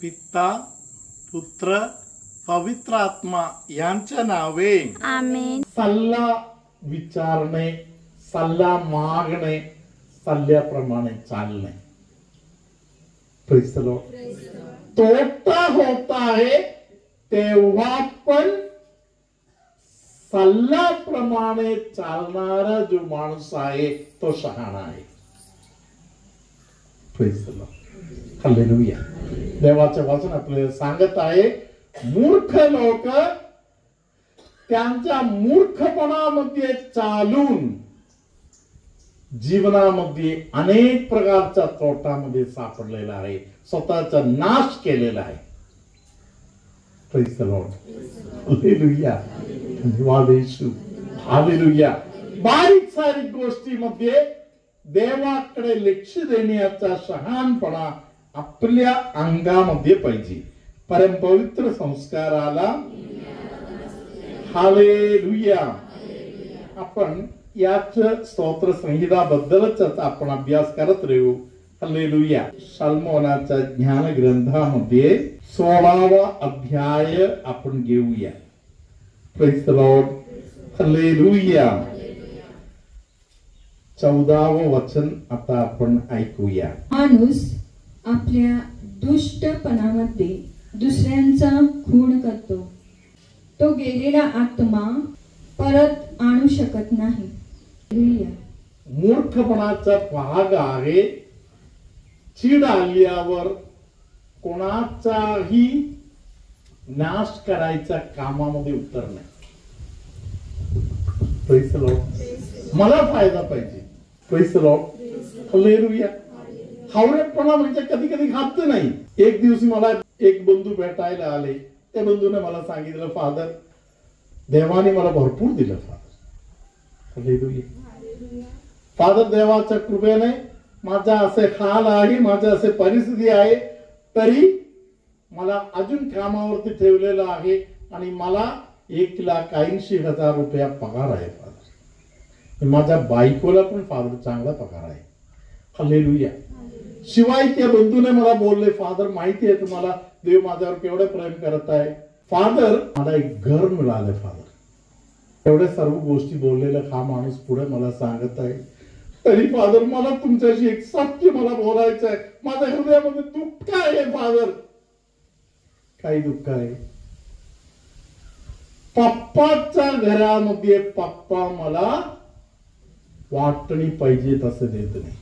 पिता पुत्र पवित्र आत्मा यांच्या नावे आमेन. सल्ला विचारणे, सल्ला मागणे, सल्ल्याप्रमाणे चालणे. Praise the Lord. तोटा होत आहे तेव्हा पण सल्ल्याप्रमाणे चालणारा जो माणूस आहे तो शहाणा आहे. Praise the Lord. हालेलुया. देवाचे वचन आपल्याला सांगत आहे मूर्ख लोक त्यांच्या मूर्खपणामध्ये चालून जीवनामध्ये अनेक प्रकारच्या तोटामध्ये सापडलेला आहे, स्वतःचा नाश केलेला आहे. Praise the Lord. हालेलुया. धन्यवाद येशू. हालेलुया. बारीक सारीक गोष्टीमध्ये देवाकडे लक्ष देण्याचा शहाणपणा आपल्या अंगामध्ये पाहिजे. परमपवित्र संस्काराला हालेलुया. आपण याच स्तोत्र संहिता बद्दलच आपण अभ्यास करत राहू. हालेलुया. शाल्मोनाच्या ज्ञान ग्रंथामध्ये 16वा अध्याय आपण घेऊया. Praise the Lord. हालेलुया. 14व वचन आता आपण ऐकूया. माणूस आपल्या दुष्टपणामध्ये दुसऱ्यांचा खून करतो. तो गेलेला आत्मा परत आणू शकत नाही. मूर्खपणाचा भाग आहे चीड आल्यावर कोणाचाही नाश करायचा कामामध्ये उतरणे. Praise the Lord. मला फायदा पाहिजे. Praise the Lord. हालेलुया. हावरेपणा म्हणजे कधी कधी घाबत नाही. एक दिवशी मला एक बंधू भेटायला आले. त्या बंधूने मला सांगितलं, फादर देवाने मला भरपूर दिलं. Father hallelujah. फादर देवाच्या कृपेने माझा असे हाल आहे, माझा असे परिस्थिती आहे, तरी मला अजून कामावरती ठेवलेलं आहे आणि मला 1,80,000 रुपया पगार आहे. फादर माझ्या बायकोला पण फादर चांगला पगार आहे. हालेलुया. शिवाय त्या बंधूने मला बोलले, फादर माहिती आहे तुम्हाला देव माझ्यावर केवढं प्रेम करत आहे. फादर मला एक घर मिळालं. फादर एवढ्या सर्व गोष्टी बोललेला हा माणूस पुढे मला सांगत आहे, तरी फादर मला तुमच्याशी एक सत्य मला बोलायचं आहे. माझ्या हृदयामध्ये दुःख आहे. फादर काही दुःख आहे. पप्पाच्या घरामध्ये पप्पा मला वाटणी पाहिजे तसं देत नाही.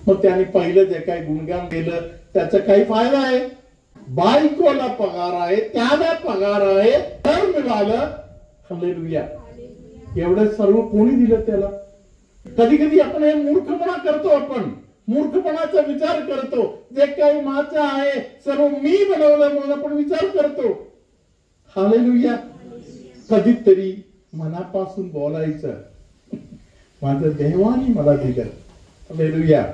मग त्याने पहिलं जे काही गुणगान केलं त्याचा काही फायदा आहे. बायकोला पगार आहे, त्याला पगार आहे, घर मिळालं. हालेलुया. एवढं सर्व कोणी दिलं त्याला? कधी कधी आपण हे मूर्खपणा करतो. आपण मूर्खपणाचा विचार करतो. जे काही माझं आहे सर्व मी बनवलं म्हणून आपण विचार करतो. हालेलुया. कधीतरी मनापासून बोलायचं, माझं देवाने मला दिलं. हालेलुया.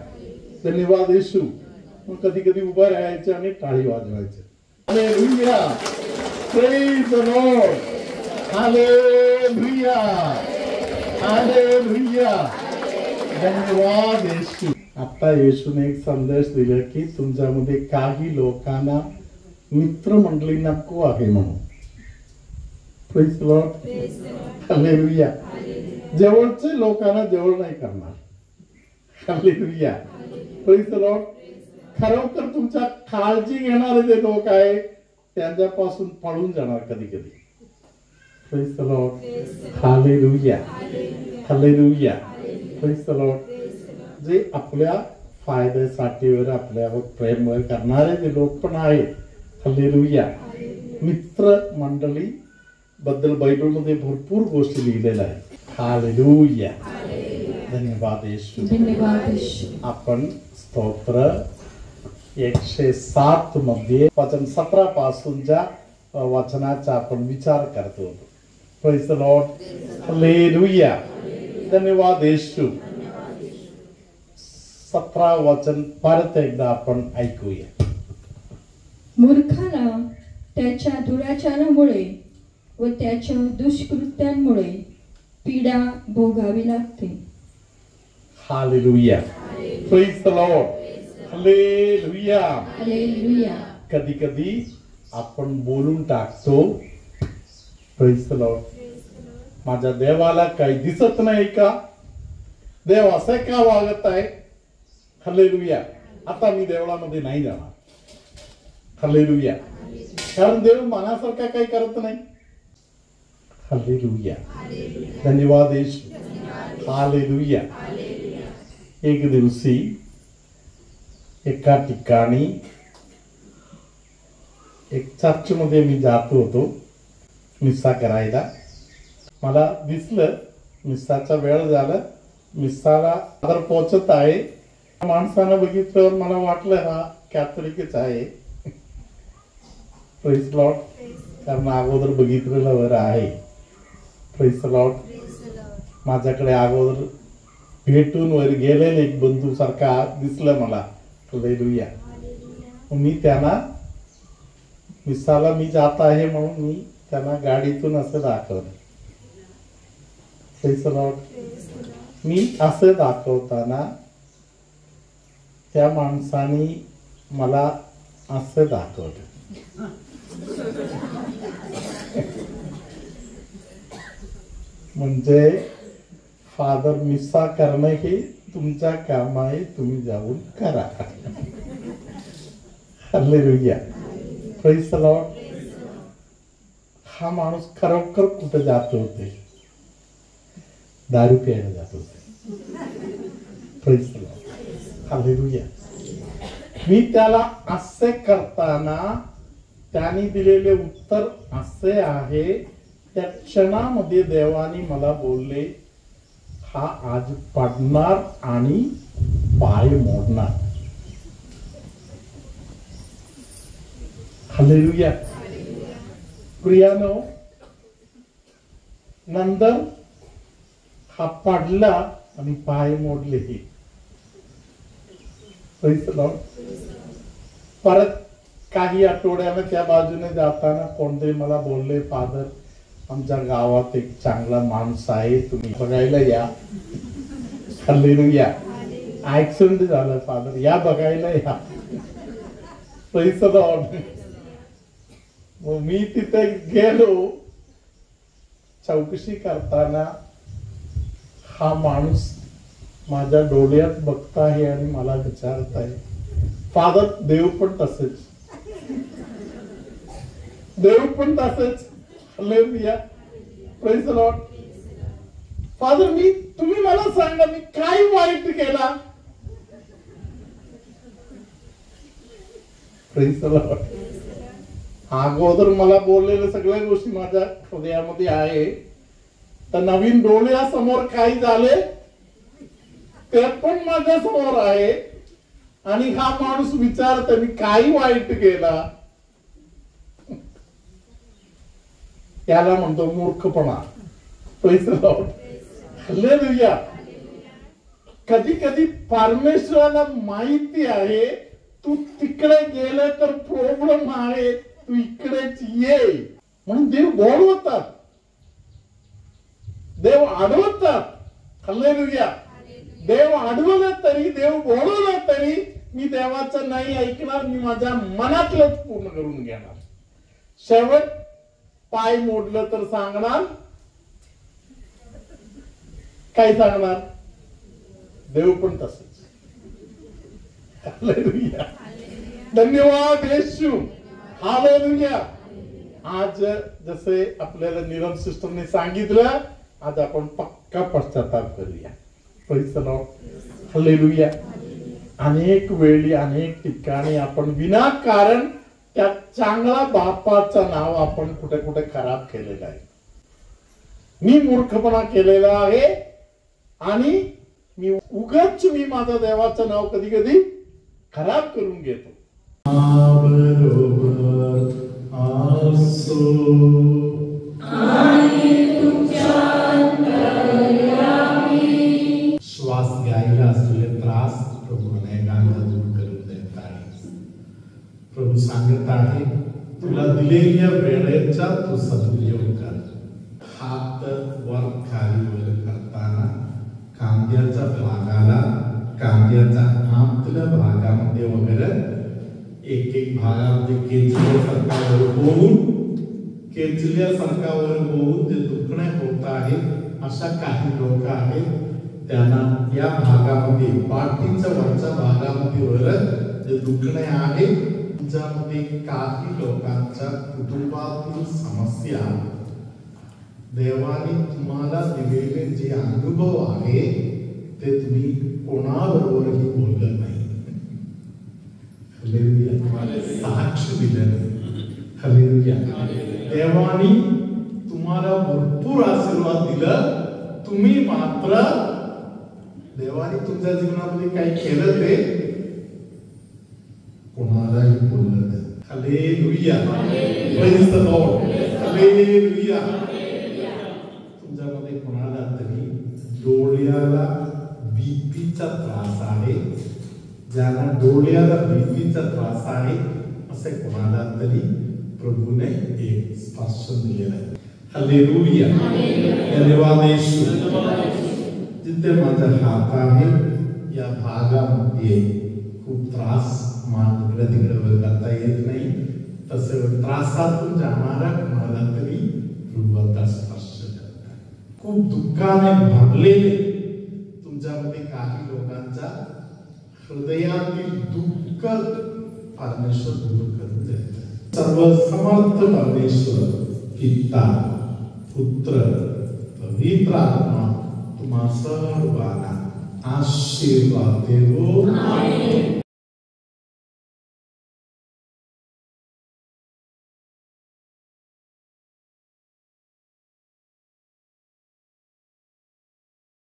धन्यवाद येशू. मग कधी कधी उभं राहायचं आणि टाळी वाजवायचं. Hallelujah. Praise the Lord. Hallelujah. Hallelujah. धन्यवाद येशू. आता येशूने एक संदेश दिला की तुमच्यामध्ये काही लोकांना मित्रमंडळी नको आहे म्हणून. Praise the Lord. हालेलुया. जवळचे लोकांना जवळ नाही करणार. हालेलुया. Praise the Lord. खरोखर तुमच्या काळजी घेणारे जे लोक आहे त्यांच्यापासून पळून जाणार कधी कधी. Praise the Lord. Hallelujah. Hallelujah. Praise the Lord. जे आपल्या फायद्यासाठी आपल्यावर प्रेम करणारे जे लोक पण आहेत. हालेलुया. मित्र मंडळी बद्दल बायबलमध्ये भरपूर गोष्टी लिहिलेल्या आहेत. हालेलुया. धन्यवाद येशू. धन्यवाद येशू. आपण स्तोत्र 107 मध्ये वचन 17 पासूनच्या वचनाचा आपण विचार करतो. Praise the Lord. हालेलुया. धन्यवाद येशू. 17 वचन परत एकदा आपण ऐकूया. मूर्खाला त्याच्या दुराचारामुळे व त्याच्या दुष्कृत्यांमुळे पीडा भोगावी लागते. Hallelujah. Praise the Lord. Hallelujah. Hallelujah. कधी कधी आपण बोलून टाकतो, प्रेज द लॉर्ड, माझ्या देवाला काही दिसत नाही का, देव असं का वागत आहे, हालेलुया, आता मी देवळामध्ये नाही जाणार, हालेलुया, कारण देव मनासारखा काही करत नाही, हालेलुया, धन्यवाद येशू, हालेलुया. एक दिवशी एका ठिकाणी एक चर्च मध्ये मी जात होतो मिस्सा करायला. मला दिसलं मिस्साचा वेळ झाला, मिस्साला तर पोहोचत आहे. माणसानं बघितलं, मला वाटलं हा कॅथलिकच आहे, प्रेज लॉर्ड, कारण अगोदर बघितलेलं वर आहे, प्रेज लॉर्ड. माझ्याकडे अगोदर भेटून वर गेलेले एक बंधू सारखा दिसलं मला, हालेलुया. मी त्यांना मिसाला मी जात आहे म्हणून मी त्यांना गाडीतून असं दाखवलं, प्रेज लॉर्ड. मी असं दाखवताना त्या माणसाने मला असं दाखवलं. म्हणजे फादर मिस्सा करणं हे तुमच्या काम आहे, तुम्ही जाऊन करा, हालेलुया, प्रेज द लॉर्ड. हा माणूस खरोखर कुठे जात होते, दारू प्यायला जात होते, प्रेज द लॉर्ड, हालेलुया. मी त्याला असे करताना त्यांनी दिलेले उत्तर असे आहे, त्या क्षणामध्ये देवाने मला बोलले, हा आज पडणार आणि पाय मोडणार, हालेलुया. प्रियानो, नंतर हा पडला आणि पाय मोडले. परत काही आठवड्यानं त्या बाजूने जाताना कोणतरी मला बोलले, फादर आमच्या गावात एक चांगला माणूस आहे, तुम्ही बघायला या, हालेलुया. ऍक्सिडेंट झालं फादर, या बघायला या, प्रेज द लॉर्ड. मी तिथे गेलो, चौकशी करताना हा माणूस माझ्या डोळ्यात बघत आहे आणि मला विचारत आहे, फादर देव पण तसेच, देव पण तसेच, hallelujah, praise the Lord. Father तुम्ही मला सांगा, मी काय वाईट केला, प्रेज द लॉर्ड. अगोदर मला बोललेल्या सगळ्या गोष्टी माझ्या हृदयामध्ये आहे, तर नवीन डोळ्यासमोर काही झाले ते पण माझ्या समोर आहे, आणि हा माणूस विचारतो मी काय वाईट केला, त्याला म्हणतो मूर्खपणा, प्रेज द लॉर्ड, हालेलुया. कधी कधी परमेश्वराला माहिती आहे तू तिकडे गेले तर प्रॉब्लेम आहे, तू इकडेच ये, म्हणून देव बोलवतात, देव अडवतात, हालेलुया. देव अडवलं तरी, देव बोलवलं तरी मी देवाचं नाही ऐकणार, मी माझ्या मनातलंच पूर्ण करून घेणार. शेवट पाय मोडलं तर सांगणार काय, सांगणार देव पण तसंच, हालेलुया, धन्यवाद येशू, हालेलुया. आज जसे आपल्याला नीरम सिस्टरने सांगितलं, आज आपण पक्का पश्चाताप करूया, प्रेज द लॉर्ड, हालेलुया. अनेक वेळी अनेक ठिकाणी आपण विनाकारण त्या चांगला बापाचं नाव आपण कुठे कुठे खराब केलेलं आहे. मी मूर्खपणा केलेला आहे आणि मी उगाच मी माझ्या देवाचं नाव कधी कधी खराब करून घेतो. श्वास घ्यायला असलेले त्रास प्रभू अनेकांना दूर करून देत आहे. प्रभू सांगत आहे तुला दिलेल्या वेळेचा तू सदुपयोग कर. हात वर खाली वर करताना कांद्याच्या भागाला, कांद्याच्या आतल्या भागामध्ये वगैरे एक एक भागामध्ये म्हणजे केचल्यासारखा वर होऊन जे दुखणे होत आहे अशा काही लोक आहेत त्यांना या भागामध्ये पाठीच्या वरच्या भागामध्ये वर जे दुखणे आहे ज्यामध्ये काही लोकांच्या कुटुंबातील समस्या देवाने तुम्हाला दिलेले जे अनुभव आहे ते तुम्ही कोणाबरोबरही बोललं नाही, साक्ष दिलं नाही. हालेलुया. देवाने तुम्हाला भरपूर आशीर्वाद दिला, तुम्ही मात्र देवाने तुमच्या जीवनामध्ये काही केलं ते कोणालाही बोललं नाही. Hallelujah. Praise the Lord. Hallelujah. तुमच्यामध्ये कोणाला तरी डोळ्याला बीपीचा त्रास आहे, ज्यांना डोळ्याला बीपीचा त्रास आहे असे कोणाला तरी प्रभूने एक स्पर्श दिलेला आहे. हालेलुया. धन्यवाद येशू. जिथे माझा हात आहे या भागामध्ये खूप त्रास, मान इकडे तिकडे करता येत नाही, तसे त्रासातून जाणारा कोणाला तरी प्रभू आता स्पर्श करतात. खूप दुःखाने भरलेले तुमच्यामध्ये काही लोकांच्या हृदयातील दुःख परमेश्वर दूर करून देतात. सर्वसमर्थ परमेश्वर पिता पुत्र पवित्र आत्मा तुम्हा सर्वांना आशीर्वाद देवो.